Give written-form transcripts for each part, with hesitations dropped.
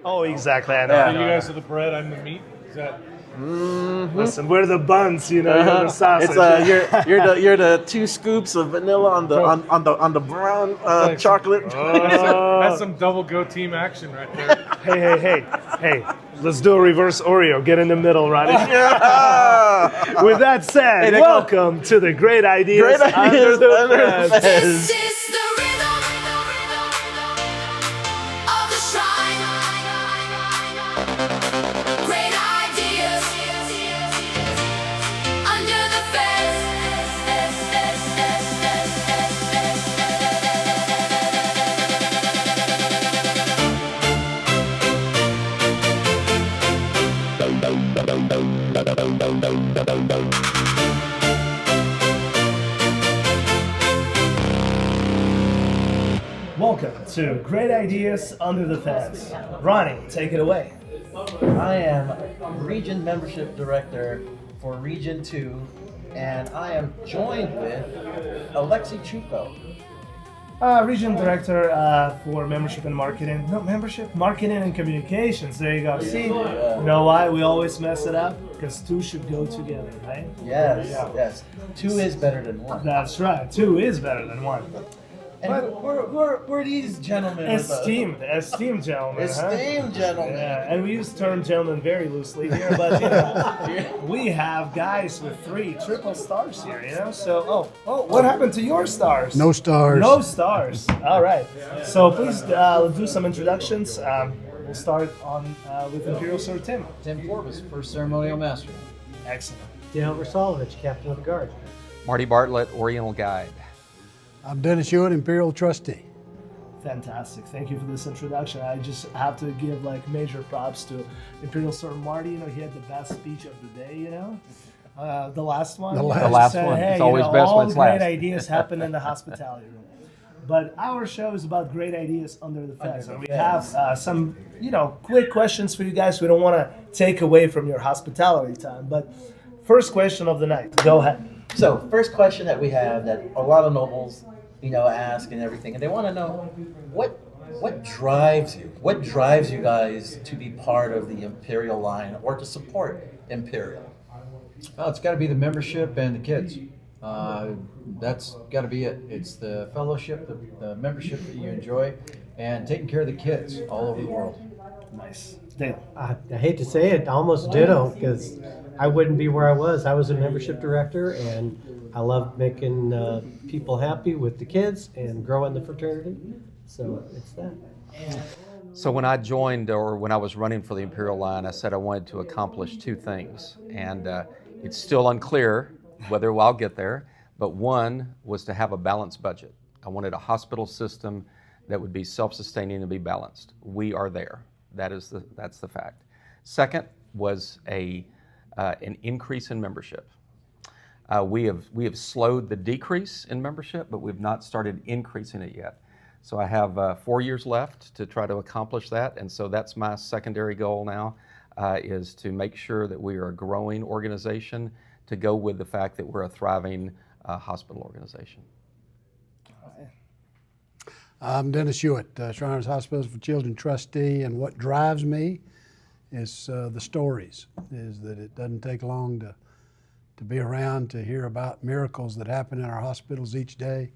Oh, exactly. I know. Yeah. I So know, you I guys know. are the bread, I'm the meat. Is that? Listen, we're the buns, you know, you're the sausage. It's you're the 2 scoops of vanilla on the So- on the brown like some- chocolate. That's some double go team action right there. Hey, let's do a reverse Oreo. Get in the middle, Ronnie. Yeah. With that said, Hey, they call- welcome to the Great Ideas, Great ideas Under the under the Fence. fence. This is the rhythm of the shrine. Great ideas under the Welcome to Great Ideas Under the Fence. Ronnie, take it away. I am Region Membership Director for Region 2, and I am joined with Alexi Chuko. Region Director for Membership and Marketing. No, Membership, Marketing and Communications. There you go. See, you know why we always mess it up? Because 2 should go together, right? Yes, yes. 2 is better than 1. That's right. 2 is better than 1. And who are these gentlemen with us? Esteemed gentlemen. huh? Esteemed gentlemen. Yeah, and we use the term gentleman very loosely here, but you know, we have guys with 3 triple stars here, you know? So, what happened to your stars? No stars. No stars. All right. So please do some introductions. We'll start with Imperial Sir Tim. Tim Forbes, first ceremonial master. Excellent. Dale Versalovich, Captain of the Guard. Marty Bartlett, Oriental Guide. I'm Dennis Hewitt, Imperial Trustee. Fantastic. Thank you for this introduction. I just have to give like major props to Imperial Sir Marty. You know, he had the best speech of the day, you know? The last one. The He last just one. said, hey, It's always you know, best all when it's great last. ideas happen in the hospitality room. But our show is about great ideas under the fence. And we have some, you know, quick questions for you guys. We don't want to take away from your hospitality time. But first question of the night. Go ahead. So, first question that we have that a lot of nobles, you know, ask and everything, and they want to know what drives you? What drives you guys to be part of the Imperial line or to support Imperial? Well, it's got to be the membership and the kids. That's got to be it. It's the fellowship, the membership that you enjoy, and taking care of the kids all over the world. Nice. Dale. I hate to say it, almost ditto, because I wouldn't be where I was. I was a membership director, and I love making people happy with the kids and growing the fraternity. So it's that. So when I joined, or when I was running for the Imperial line, I said I wanted to accomplish 2 things. And it's still unclear whether I'll get there, but one was to have a balanced budget. I wanted a hospital system that would be self-sustaining and be balanced. We are there. That's the fact. Second was an increase in membership. We have slowed the decrease in membership, but we've not started increasing it yet. So I have 4 years left to try to accomplish that, and so that's my secondary goal now, is to make sure that we are a growing organization to go with the fact that we're a thriving hospital organization. I'm Dennis Hewitt, Shriners Hospitals for Children Trustee, and what drives me is the stories, is that it doesn't take long to be around to hear about miracles that happen in our hospitals each day,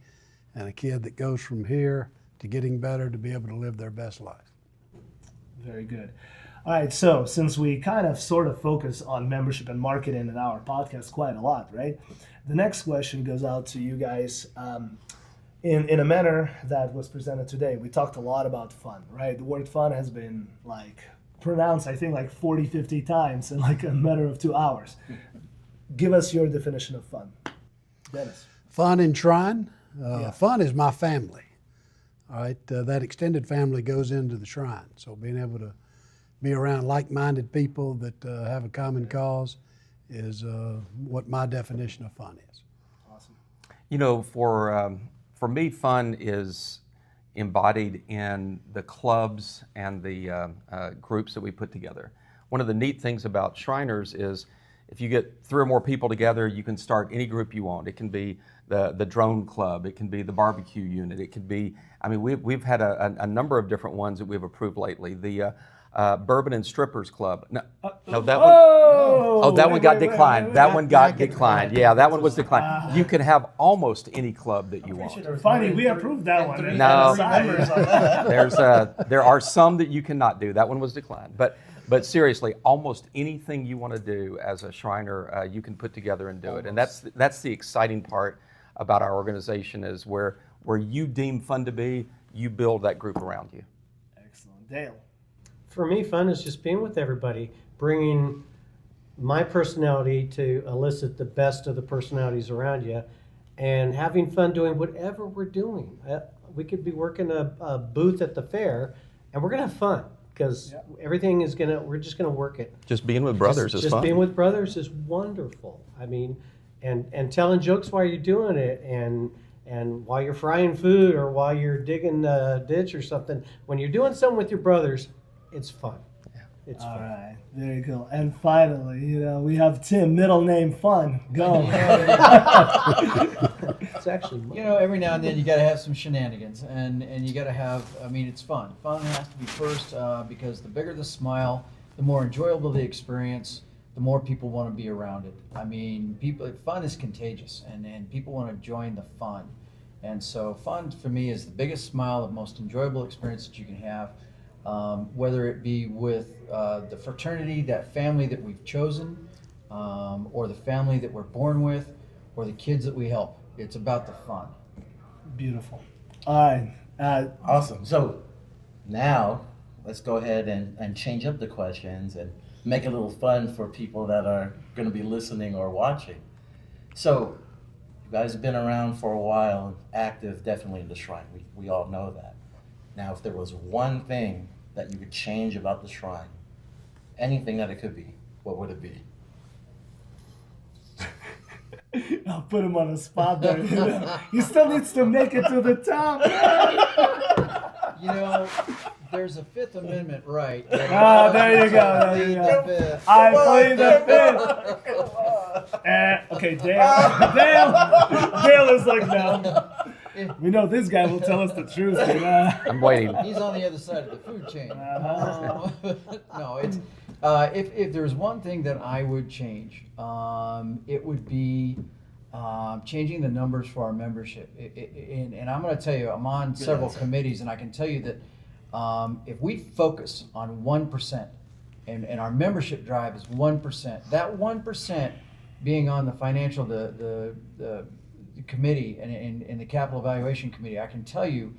and a kid that goes from here to getting better to be able to live their best life. Very good. All right, so since we kind of sort of focus on membership and marketing in our podcast quite a lot, right? The next question goes out to you guys in a manner that was presented today. We talked a lot about fun, right? The word fun has been like pronounced, I think, like 40, 50 times in like a matter of 2 hours. Give us your definition of fun. Dennis. Fun in Shrine. Yeah. Fun is my family. All right, that extended family goes into the Shrine. So being able to be around like-minded people that have a common cause is what my definition of fun is. Awesome. You know, for me, fun is embodied in the clubs and the groups that we put together. One of the neat things about Shriners is if you get 3 or more people together, you can start any group you want. It can be the drone club, it can be the barbecue unit, it could be, I mean, we've had a number of different ones that we've approved lately. The Bourbon and Strippers Club. No, that one. Oh, Oh, that one got wait, declined. wait. That one got declined. Yeah, that one was declined. You can have almost any club that you want. Funny, we approved that one. and No. members on that. There are some that you cannot do. That one was declined. But seriously, almost anything you want to do as a Shriner, you can put together and do it. And that's the exciting part about our organization is where you deem fun to be, you build that group around you. Excellent. Dale. For me, fun is just being with everybody, bringing my personality to elicit the best of the personalities around you, and having fun doing whatever we're doing. We could be working a booth at the fair, and we're gonna have fun because everything is we're just gonna work it. Just being with brothers is fun. Just being with brothers is wonderful. I mean, and telling jokes while you're doing it, and while you're frying food or while you're digging a ditch or something. When you're doing something with your brothers, it's fun. It's All fun. right, there you go. And finally, we have Tim, middle name Fun. Go. It's actually Every now and then you got to have some shenanigans, and you got to have. I mean, it's fun. Fun has to be first because the bigger the smile, the more enjoyable the experience, the more people want to be around it. I mean, fun is contagious, and people want to join the fun. And so, fun for me is the biggest smile, the most enjoyable experience that you can have. Whether it be with the fraternity, that family that we've chosen, or the family that we're born with, or the kids that we help. It's about the fun. Beautiful. All right. Awesome. So now let's go ahead and change up the questions and make it a little fun for people that are going to be listening or watching. So you guys have been around for a while, active definitely in the Shrine. We all know that. Now, if there was one thing that you could change about the Shrine, anything that it could be, what would it be? I'll put him on the spot there. He still needs to make it to the top. There's a Fifth Amendment right. There you go. There you go. I play the fifth. Okay, Dale is like, no. We know this guy will tell us the truth. I'm waiting. He's on the other side of the food chain. No, it's if there's one thing that I would change, it would be changing the numbers for our membership. And I'm going to tell you, I'm on several committees, and I can tell you that if we focus on 1%, and our membership drive is 1%, that 1% being on the financial, the committee and the capital evaluation committee, I can tell you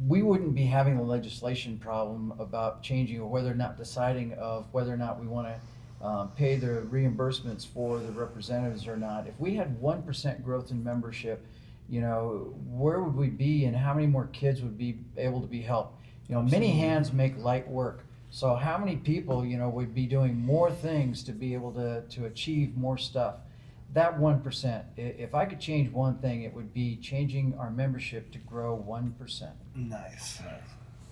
we wouldn't be having the legislation problem about changing or whether or not deciding of whether or not we want to pay the reimbursements for the representatives or not. If we had 1% growth in membership, where would we be and how many more kids would be able to be helped? Many hands make light work. So how many people, would be doing more things to be able to achieve more stuff? That 1%, if I could change one thing, it would be changing our membership to grow 1%. Nice.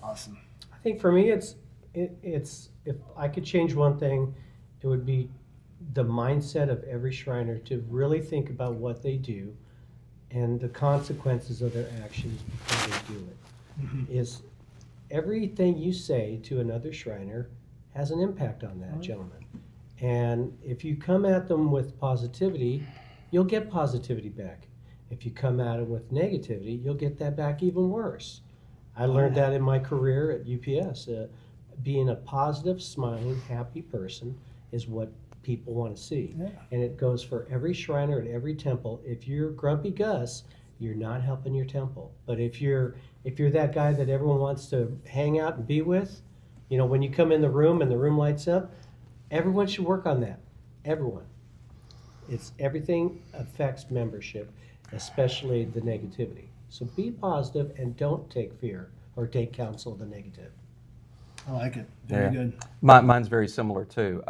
Awesome. I think for me, it's if I could change one thing, it would be the mindset of every Shriner to really think about what they do and the consequences of their actions before they do it. Mm-hmm. Is everything you say to another Shriner has an impact on that gentleman. And if you come at them with positivity, you'll get positivity back. If you come at them with negativity, you'll get that back even worse. I learned that in my career at UPS. Being a positive, smiling, happy person is what people want to see. Yeah. And it goes for every Shriner at every temple. If you're Grumpy Gus, you're not helping your temple. But if you're that guy that everyone wants to hang out and be with, when you come in the room and the room lights up, everyone should work on that. Everyone. Everything affects membership, especially the negativity. So be positive and don't take fear or take counsel of the negative. I like it. Very good. Mine's very similar too.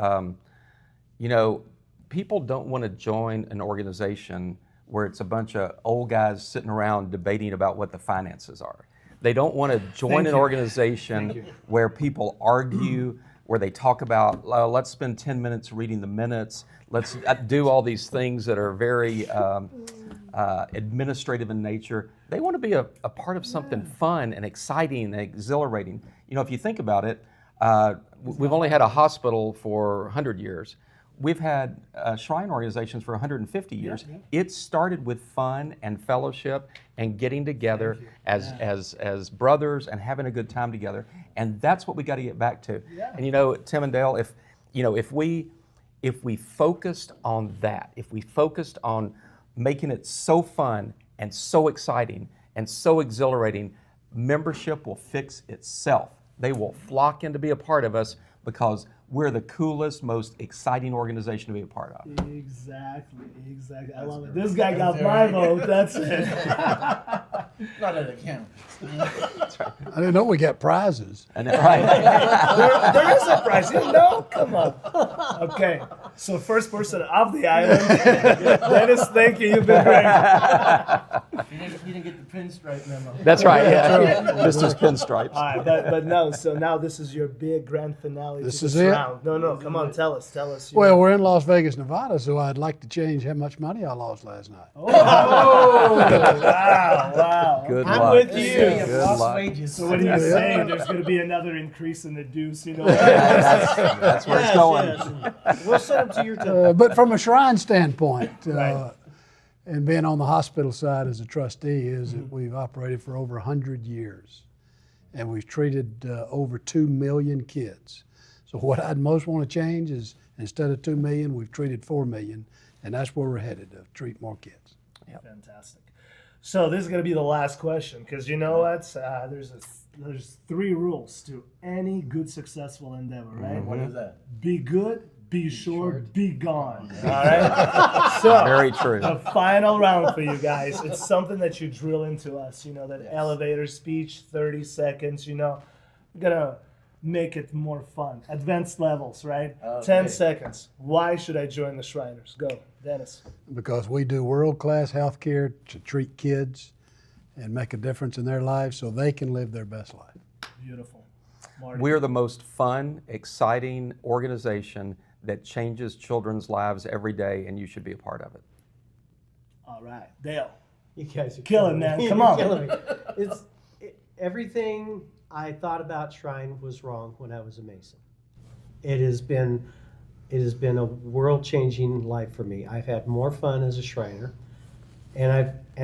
People don't want to join an organization where it's a bunch of old guys sitting around debating about what the finances are. They don't want to join an organization where people argue, where they talk about, let's spend 10 minutes reading the minutes, let's do all these things that are very administrative in nature. They want to be a part of something fun and exciting and exhilarating. If you think about it, we've only had a hospital for 100 years. We've had shrine organizations for 150 years. Yeah. It started with fun and fellowship and getting together as brothers and having a good time together. And that's what we got to get back to. Yeah. And Tim and Dale, if we focused on that, if we focused on making it so fun and so exciting and so exhilarating, membership will fix itself. They will flock in to be a part of us because we're the coolest, most exciting organization to be a part of. Exactly. I love it. This guy got my vote. That's it. Not at a camp. I didn't know we got prizes. And right. there is a prize. You didn't know? Come on. Okay. So first person off the island. Dennis, thank you. You've been great. You didn't get the pinstripe memo. That's right. Yeah. Mr. Pinstripes. All right, but no. So now this is your big grand finale. This to is this it? round. No. Come on. Tell us. Well, we're in Las Vegas, Nevada, so I'd like to change how much money I lost last night. Oh, wow. Good I'm luck. with you. Good luck. So what are you saying? There's going to be another increase in the dues, That's where it's going. Yes. We'll send them to your temple. But from a shrine standpoint, Right. and being on the hospital side as a trustee, is that we've operated for over 100 years, and we've treated over 2 million kids. So what I'd most want to change is instead of 2 million, we've treated 4 million, and that's where we're headed, to treat more kids. Fantastic. So this is going to be the last question, because you know what? There's 3 rules to any good, successful endeavor, right? What is that? Be good, be short, be gone. All right? So Very true. the final round for you guys. It's something that you drill into us, that elevator speech, 30 seconds, We're going to make it more fun. Advanced levels, right? Okay. 10 seconds. Why should I join the Shriners? Go, Dennis. Because we do world-class health care to treat kids and make a difference in their lives so they can live their best life. Beautiful. Marty. We're the most fun, exciting organization that changes children's lives every day, and you should be a part of it. All right. Dale. You guys are Killing, man. me. Come You're on. killing me. Everything I thought about Shrine was wrong when I was a Mason. It has been a world-changing life for me. I've had more fun as a Shriner, and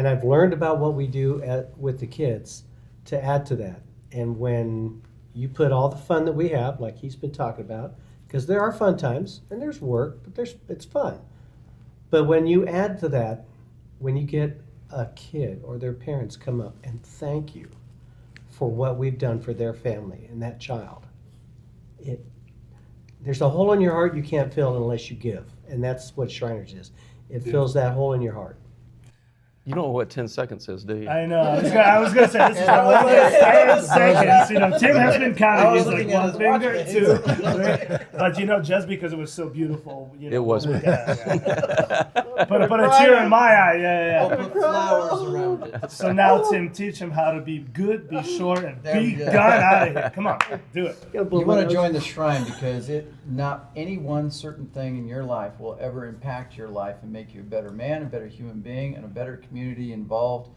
I've learned about what we do with the kids to add to that. And when you put all the fun that we have, like he's been talking about, because there are fun times and there's work, but it's fun. But when you add to that, when you get a kid or their parents come up and thank you for what we've done for their family and that child, there's a hole in your heart you can't fill unless you give, and that's what Shriners is. It fills that hole in your heart. You don't know what 10 seconds is, do you? I know. I was gonna say this is the longest 10 seconds. Tim has been counting. He's like looking at one his finger, watch. 2. Right? But just because it was so beautiful, It was. Yeah. Put a tear in my eye. Yeah. Put flowers around it. So now, Tim, teach him how to be good, be short, and There be we go. gone out of here. Come on, do it. You want to join the Shrine because not any one certain thing in your life will ever impact your life and make you a better man, a better human being, and a better community involved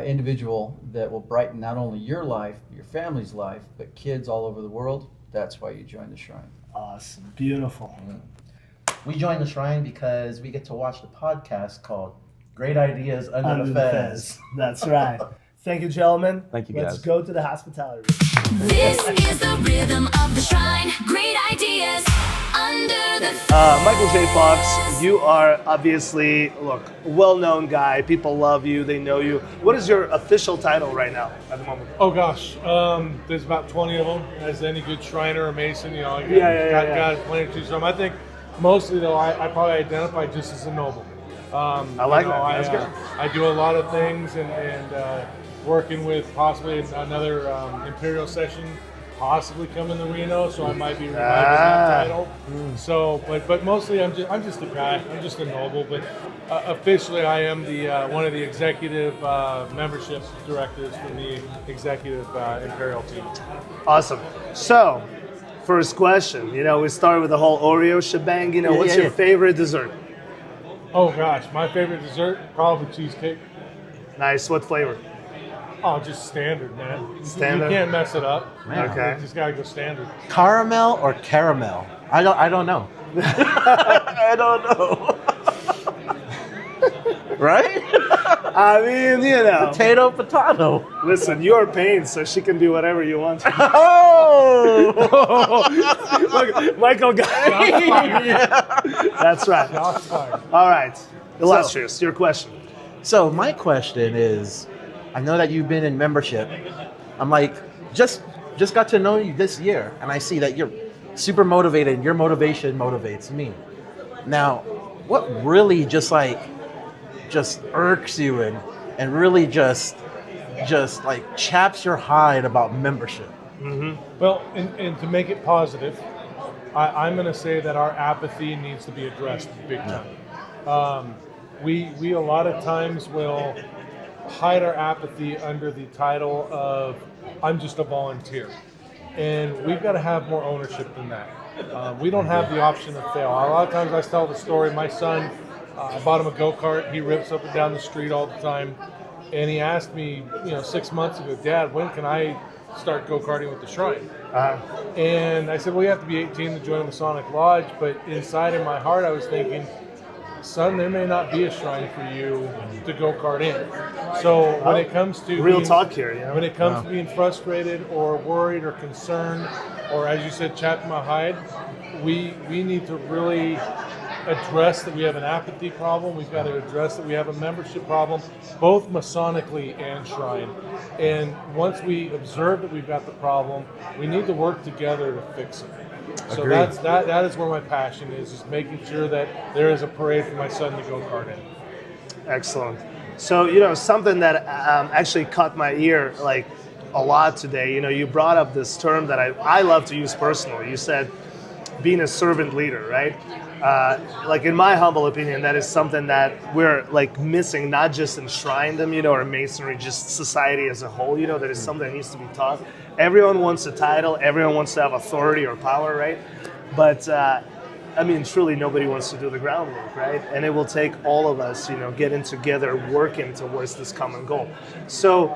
individual that will brighten not only your life, your family's life, but kids all over the world. That's why you join the Shrine. Awesome, beautiful. We joined the Shrine because we get to watch the podcast called Great Ideas Under the Fez. That's right. Thank you, gentlemen. Thank you, Let's guys. go to the hospitality room. This is the rhythm of the Shrine. Great ideas under the Michael J. Fox, you are obviously, a well-known guy. People love you. They know you. What is your official title right now at the moment? Oh gosh, there's about 20 of them. As any good Shriner or Mason, got plenty to choose from. I think mostly though, I probably identify just as a noble. I like that. That's good. I do a lot of things and working with possibly another Imperial session, possibly coming to Reno, so I might be reviving that title. So, but mostly I'm just a guy. I'm just a noble. But officially, I am the one of the executive membership directors for the executive Imperial team. Awesome. So, first question. We started with the whole Oreo shebang. What's your favorite dessert? Oh gosh, my favorite dessert, probably cheesecake. Nice. What flavor? Oh, just standard, man. Standard? You can't mess it up. Okay. You just gotta go standard. Caramel or caramel? I don't know. I don't know. Right? I mean, you know. Potato. Listen, you're paying, so she can do whatever you want. Oh! Look, Michael got Yeah. That's right. Shots fired. All right. Illustrious, your question. So my question is, I know that you've been in membership. I'm like, just got to know you this year, and I see that you're super motivated, and your motivation motivates me. Now, what really just irks you and really just like chaps your hide about membership? Well, and to make it positive, I'm going to say that our apathy needs to be addressed big time. We a lot of times will hide our apathy under the title of I'm just a volunteer. And we've got to have more ownership than that. We don't have the option to fail. A lot of times I tell the story, my son, I bought him a go-kart. He rips up and down the street all the time. And he asked me, 6 months ago, Dad, when can I start go-karting with the Shrine? And I said, well, you have to be 18 to join the Masonic Lodge. But inside in my heart, I was thinking, son, there may not be a shrine for you to go-kart in. So when it comes to Real talk here, yeah. when it comes to being frustrated or worried or concerned, or as you said, chapping my hide, we need to really address that we have an apathy problem. We've got to address that we have a membership problem, both Masonically and Shrine. And once we observe that we've got the problem, we need to work together to fix it. So that is where my passion is making sure that there is a parade for my son to go kart in. Excellent. So, something that actually caught my ear like a lot today, you brought up this term that I love to use personally. You said being a servant leader, right? Like in my humble opinion, that is something that we're like missing, not just in Shrindom, or Masonry, just society as a whole, that is something that needs to be taught. Everyone wants a title, everyone wants to have authority or power, right? But truly nobody wants to do the groundwork, right? And it will take all of us, getting together, working towards this common goal. So,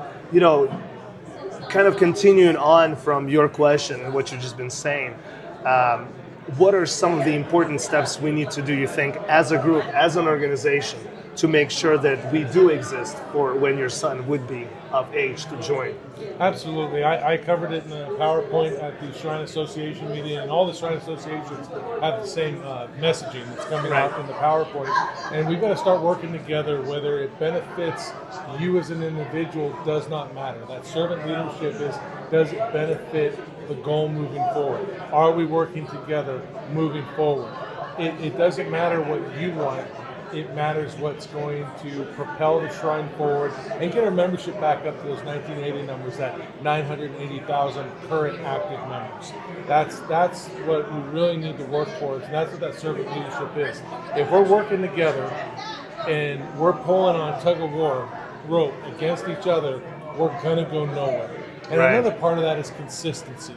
kind of continuing on from your question and what you've just been saying, what are some of the important steps we need to do, you think, as a group, as an organization, to make sure that we do exist for when your son would be of age to join? Absolutely. I covered it in the PowerPoint at the Shrine Association meeting, and all the Shrine Associations have the same messaging that's coming out in the PowerPoint. And we've got to start working together. Whether it benefits you as an individual does not matter. That servant leadership does it benefit the goal moving forward? Are we working together moving forward? It doesn't matter what you want. It matters what's going to propel the Shrine forward and get our membership back up to those 1980 numbers, that 980,000 current active members. That's what we really need to work towards, and that's what that servant leadership is. If we're working together and we're pulling on a tug-of-war rope against each other, we're going to go nowhere. And another part of that is consistency.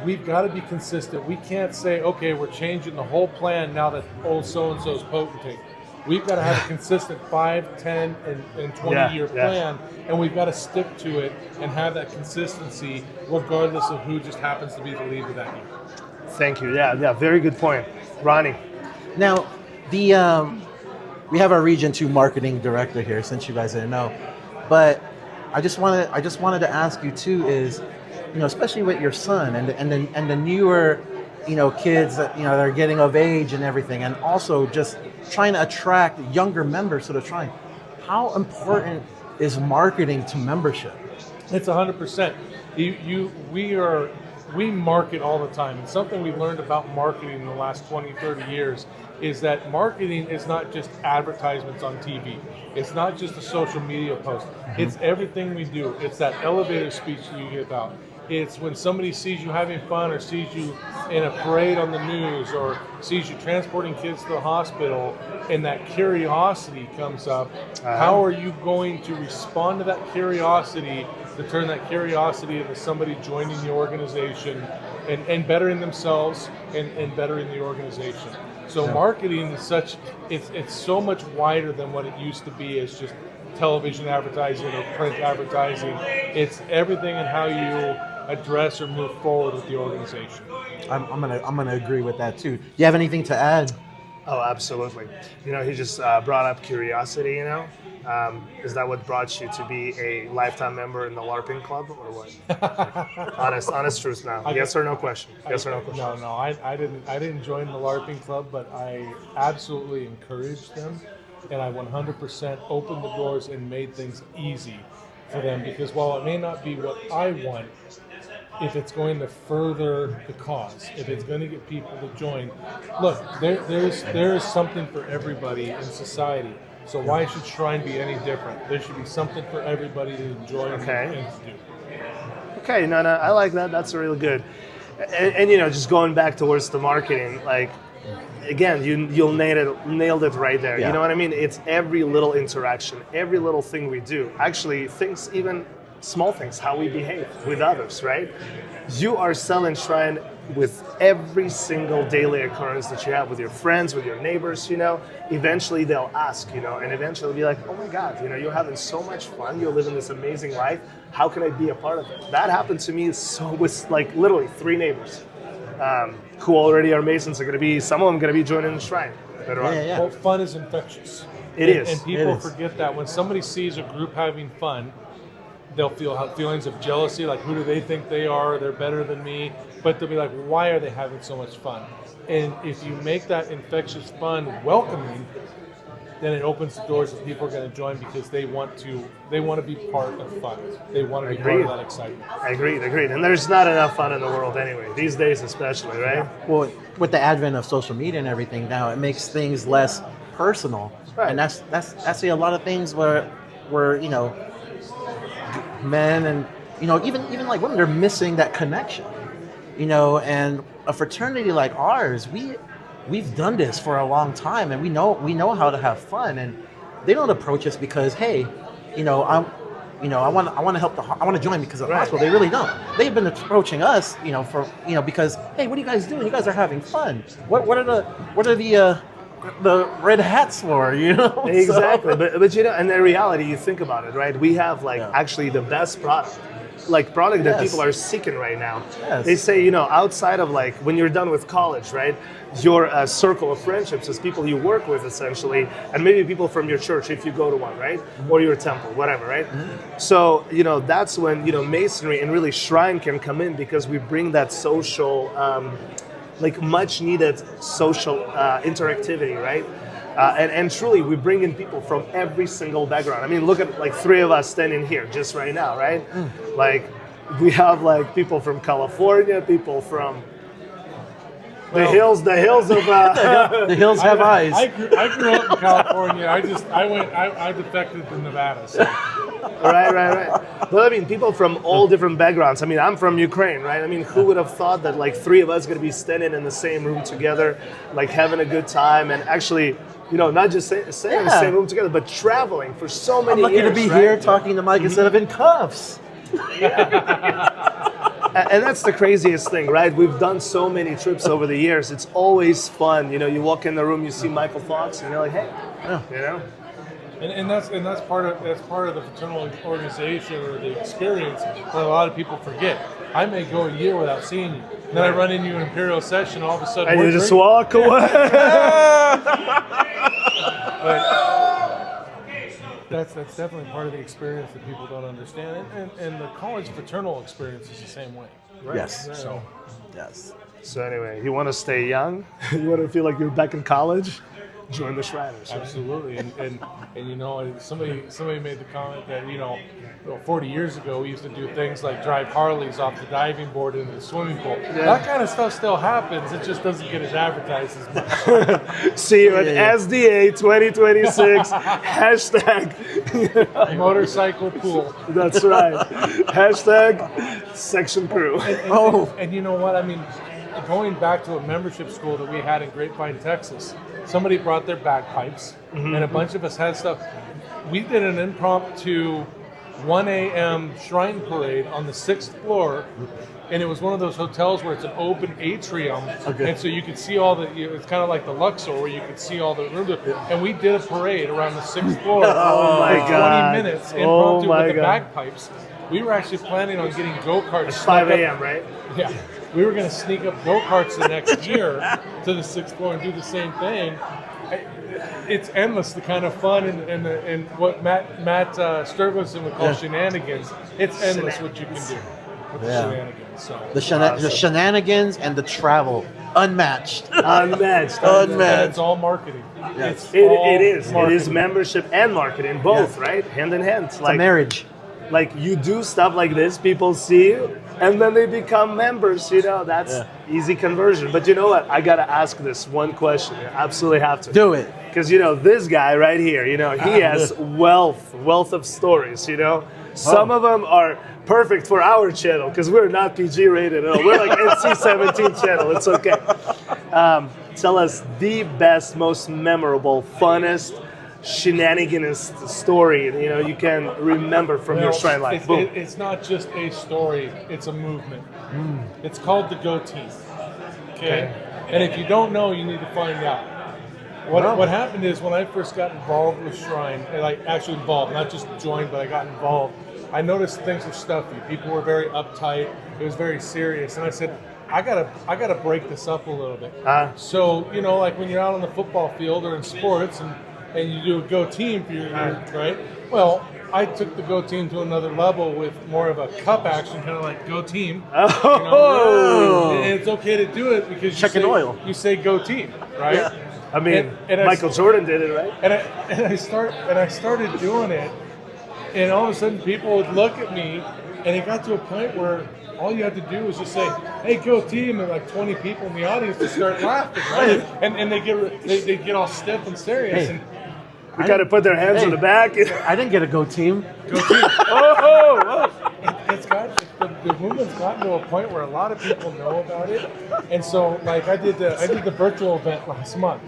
We've got to be consistent. We can't say, okay, we're changing the whole plan now that old so-and-so's potentate. We've got to have a consistent 5, 10, and 20-year plan, and we've got to stick to it and have that consistency regardless of who just happens to be the leader that year. Thank you. Yeah, very good point. Ronnie. Now, we have our Region 2 marketing director here, since you guys didn't know, but I just wanted to ask you too is, especially with your son and the newer, kids that that are getting of age and everything, and also just trying to attract younger members to the Shrine. How important is marketing to membership? It's 100%. We market all the time, and something we've learned about marketing in the last 20, 30 years is that marketing is not just advertisements on TV. It's not just a social media post. It's everything we do. It's that elevator speech you give out. It's when somebody sees you having fun or sees you in a parade on the news or sees you transporting kids to the hospital and that curiosity comes up. How are you going to respond to that curiosity to turn that curiosity into somebody joining the organization and bettering themselves and bettering the organization? So marketing is it's so much wider than what it used to be as just television advertising or print advertising. It's everything and how you address or move forward with the organization. I'm gonna agree with that too. Do you have anything to add? Oh, absolutely. He just brought up curiosity, Is that what brought you to be a lifetime member in the LARPing club, or what? honest truth now. Yes or no question? Yes or no question? No, I didn't join the LARPing club, but I absolutely encouraged them, and I 100% opened the doors and made things easy for them, because while it may not be what I want, if it's going to further the cause, if it's going to get people to join, look, there's something for everybody in society. So why should Shrine be any different? There should be something for everybody to enjoy and to do. Okay, no, I like that. That's really good. And just going back towards the marketing, like, again, you'll nailed it right there. Yeah. You know what I mean? It's every little interaction, every little thing we do. Actually, things, even small things, how we behave with others, right? You are selling Shrine with every single daily occurrence that you have with your friends, with your neighbors, Eventually they'll ask, and eventually they'll be like, oh my God, you're having so much fun, you're living this amazing life. How can I be a part of it? That happened to me with like literally 3 neighbors who already are Masons. Some of them going to be joining the Shrine later on. Well, fun is infectious. It is. And people forget that. When somebody sees a group having fun, they'll feel feelings of jealousy, like who do they think they are? They're better than me. But they'll be like, why are they having so much fun? And if you make that infectious fun welcoming, then it opens the doors that people are going to join because they want to be part of fun. They want to be part of that excitement. Agreed. And there's not enough fun in the world anyway, these days especially, right? Well, with the advent of social media and everything now, it makes things less personal. Right. And that's I see a lot of things where men and even like women, they're missing that connection. And a fraternity like ours, we've done this for a long time, and we know how to have fun. And they don't approach us because, hey, I want to help I want to join because of the hospital. They really don't. They've been approaching us, because, hey, what are you guys doing? You guys are having fun. What are the red hats for? Exactly. But and in reality, you think about it, right? We have actually the best product. That people are seeking right now. Yes. They say, outside of when you're done with college, right, your circle of friendships is people you work with essentially, and maybe people from your church if you go to one, right, or your temple, whatever, right. Mm-hmm. So that's when Masonry and really Shrine can come in, because we bring that social, much needed social interactivity, right. And truly, we bring in people from every single background. I mean, look at 3 of us standing here just right now, right? We have people from California, people from the hills of. The hills have eyes. I grew up in California. I defected to Nevada. So. Right. But I mean, people from all different backgrounds. I mean, I'm from Ukraine, right? I mean, who would have thought that 3 of us going to be standing in the same room together, having a good time, and actually, not just staying in the same room together, but traveling for so many years. I'm lucky to be here talking to Mike instead of in cuffs. And that's the craziest thing, right? We've done so many trips over the years. It's always fun. You walk in the room, you see Michael Fox, and you're like, hey, And that's part of the fraternal organization or the experience that a lot of people forget. I may go a year without seeing you. Then I run into you in Imperial session, all of a sudden and we're you just drinking. walk away. But that's definitely part of the experience that people don't understand, and the college fraternal experience is the same way. Right. Yes. So, Yes. So anyway, you want to stay young? You want to feel like you're back in college? Join the Shriners. Right? absolutely, and somebody made the comment that 40 years ago we used to do things like drive Harleys off the diving board into the swimming pool. Yeah. That kind of stuff still happens. It just doesn't get as advertised as much. See you at SDA 2026. Hashtag motorcycle pool. That's right. Hashtag section crew. And you know what? I mean, going back to a membership school that we had in Grapevine, Texas, somebody brought their bagpipes, and a bunch of us had stuff. We did an impromptu 1 a.m. shrine parade on the 6th floor, and it was one of those hotels where it's an open atrium, and so you could see all the. It's kind of like the Luxor, where you could see all the rooms. And we did a parade around the 6th floor for 20 minutes impromptu with the bagpipes. We were actually planning on getting go-karts. It's 5 a.m., right? Yeah. We were going to sneak up go-karts the next year to the 6th floor and do the same thing. It's endless, the kind of fun and what Matt Sturgeson would call shenanigans. It's endless what you can do with the shenanigans. So. The shenanigans and the travel, unmatched. Unmatched. And it's all marketing. Yes. It is membership and marketing, both, right? Hand in hand. It's a marriage. Like you do stuff like this, people see you, and then they become members. That's easy conversion. But you know what? I gotta ask this one question. I absolutely have to. Do it. Because this guy right here, he has wealth of stories. Some of them are perfect for our channel because we're not PG rated at all. We're like NC-17 channel. It's okay. Tell us the best, most memorable, funnest, shenaniganist story you can remember from your shrine life. It's not just a story, it's a movement. It's called the Go Team. Okay? And if you don't know, you need to find out. What happened is when I first got involved with Shrine, and actually involved, not just joined, but I got involved, I noticed things were stuffy. People were very uptight. It was very serious. And I said, I gotta break this up a little bit. So, like when you're out on the football field or in sports and you do a Go Team for your right? Well, I took the Go Team to another level with more of a cup action, kind of like Go Team. And it's okay to do it because you say Go Team, right? Yeah. I mean, Michael Jordan did it, right? And I started doing it, and all of a sudden people would look at me, and it got to a point where all you had to do was just say, "Hey, Go Team," and like 20 people in the audience would start laughing, right? And they get all stiff and serious. Hey. They got to put their hands on the back. I didn't get a Go Team. Go Team. The movement's gotten to a point where a lot of people know about it, and so like I did the virtual event last month,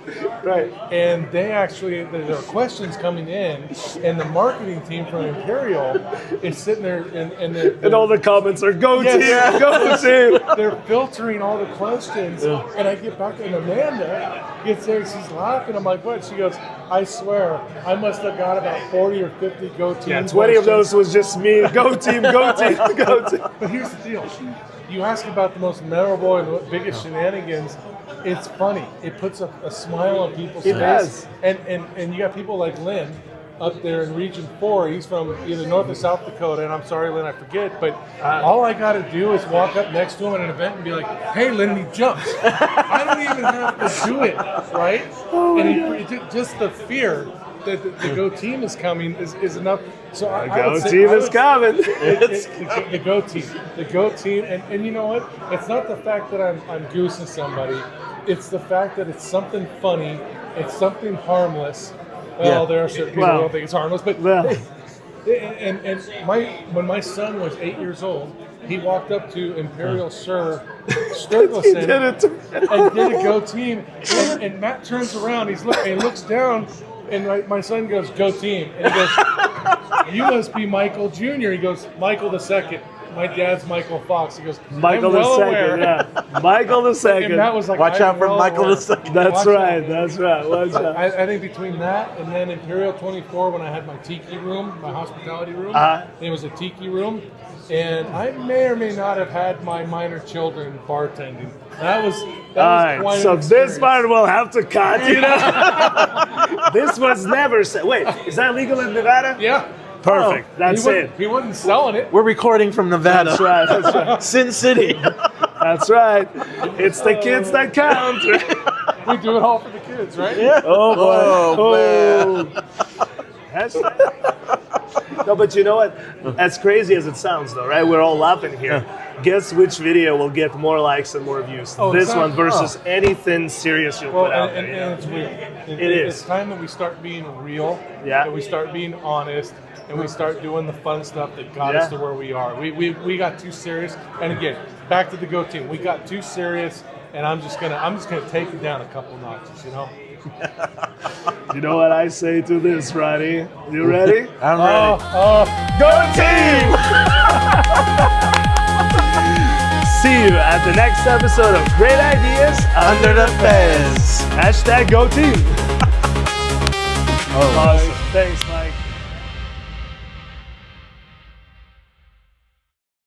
right? And there are questions coming in, and the marketing team from Imperial is sitting there, and all the comments are Go Team, Go Team. They're filtering all the questions, and I get back, and Amanda gets there, and she's laughing. I'm like, what? She goes, I swear, I must have got about 40 or 50 Go Team. Yeah, 20 of those was just me. Go Team, Go Team, Go Team. But here's the deal. You ask about the most memorable and the biggest shenanigans. It's funny. It puts a smile on people's face. It does. And you got people like Lynn up there in Region 4. He's from either North or South Dakota, and I'm sorry, Lynn, I forget, but all I got to do is walk up next to him at an event and be like, "Hey, Lynn," and he jumps. I don't even have to do it, right? Just the fear that the Go Team is coming is enough. So the Go Team is coming. The Go Team, and you know what? It's not the fact that I'm goosing somebody. It's the fact that it's something funny. It's something harmless. Well, there are certain people who don't think it's harmless, but when my son was 8 years old, he walked up to Imperial Sir Sturgeson and did a Go Team, and Matt turns around, he looks down, and my son goes, "Go Team," and he goes, "You must be Michael Jr." He goes, "Michael the Second. My dad's Michael Fox." He goes, Michael the Second, Michael the Second. And that was like, watch out for Michael the Second. That's right. Watch out. I think between that and then Imperial 24, when I had my tiki room, my hospitality room, it was a tiki room, and I may or may not have had my minor children bartending. That was quite so an experience. This part we'll have to cut, This was never said. Wait, is that legal in Nevada? Yeah. Perfect. That's it. He wasn't selling it. We're recording from Nevada. That's right. That's right. Sin City. That's right. It's the kids that count. We do it all for the kids, right? Yeah. Oh boy. No, but you know what? As crazy as it sounds, though, right? We're all laughing here. Guess which video will get more likes and more views? This one versus anything serious you'll put out there. And it's real. It's time that we start being real. Yeah. That we start being honest. And we start doing the fun stuff that got us to where we are. We got too serious. And again, back to the Go Team. We got too serious, and I'm just gonna take it down a couple notches, You know what I say to this, Ronnie? You ready? I'm ready. Go team! See you at the next episode of Great Ideas Under the Fence. #GoTeam. Awesome. Thanks, man.